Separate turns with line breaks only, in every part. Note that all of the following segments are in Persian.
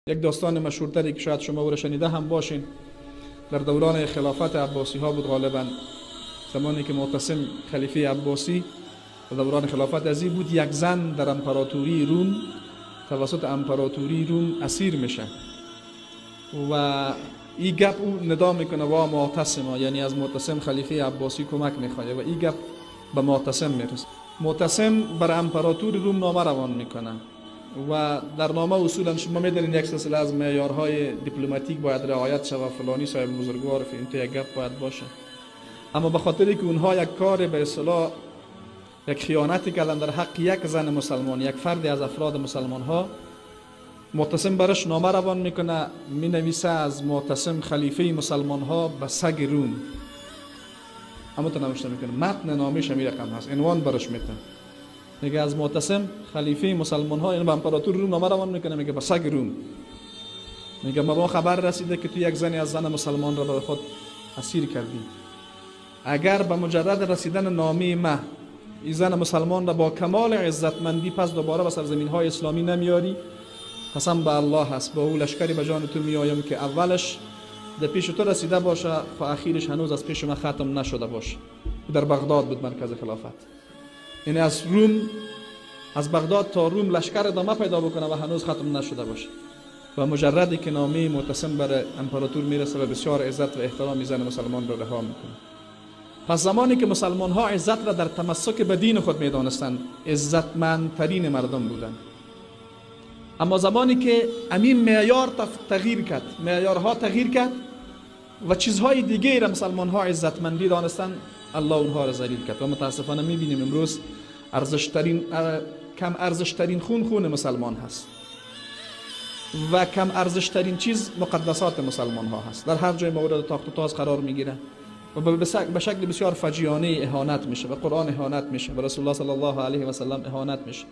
یک داستان مشهورتری که شاید شما او را شنیده هم باشین، در دوران خلافت عباسی ها بود غالبا، زمانی که معتصم خلیفه عباسی در دوران خلافت ازی بود، یک زن در امپراتوری روم توسط امپراتوری روم اسیر میشه و این گپ او ندا میکنه و معتصم، یعنی از معتصم خلیفه عباسی کمک میخواد و این گپ به معتصم میرسه. معتصم بر امپراتور روم نامه روان میکنه و در نامه اصولا شما میدونید یک سلسله از معیارهای دیپلماتیک باید رعایت شود، فلانی صاحب بزرگوار فلانی یک گپ باید باشه، اما به خاطر که اونها یک کار به اصطلاح یک خیانتی کردن در حق یک زن مسلمان، یک فردی از افراد مسلمان ها، معتصم برش نامه روان میکنه، می نویسه از معتصم خلیفه مسلمان ها به سگ روم، اما تو نوشته میکنه، متن نامش همین رقم هست، عنوان برش میده، میگه از معتصم خلیفه مسلمان ها، یعنی به امپراتور روم نامه روان میکنه، میگه به سگ روم، میگه ما خبر رسیده که تو یک زنی از زن مسلمان را به خود اسیر کردی، اگر به مجرد رسیدن نامه ما این زن مسلمان را با کمال عزتمندی پس دوباره به سرزمین های اسلامی نمیاری، قسم به الله هست با او لشکری به جان تو میایم که اولش در پیش تو رسیده باشه و اخیرش هنوز از پیش من ختم نشده باشه. در بغداد بود مرکز خلافت، یعنی از روم، از بغداد تا روم لشکر ادامه پیدا بکنه و هنوز ختم نشده باشه و مجردی که نامه معتصم بر امپراتور میرسه و بسیار عزت و احترام زن مسلمان را رها میکنه. پس زمانی که مسلمان ها عزت را در تمسک به دین خود میدانستند، عزتمندترین مردم بودند، اما زمانی که امین معیار تغییر کرد، معیارها تغییر کرد و چیزهای دیگه را مسلمان ها عزتمندی دانستند، الله اونها را ذلیل کرد و متاسفانه میبینیم امروز کم ارزشترین خون مسلمان هست و کم ارزشترین چیز مقدسات مسلمان ها هست، در هر جای مورد تاخت و تاز قرار میگیره و به شکل بسیار فجیانه اهانت میشه، به قرآن اهانت میشه، به رسول الله صلی الله علیه و سلم اهانت میشه،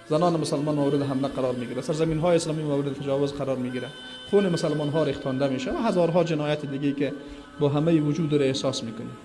زنان مسلمان مورد حمله قرار میگیره، سرزمین های اسلامی مورد تجاوز قرار میگیره، خون مسلمان ها ریختانده میشه و هزارها جنایت دیگه که با همه وجود رو احساس میکنیم.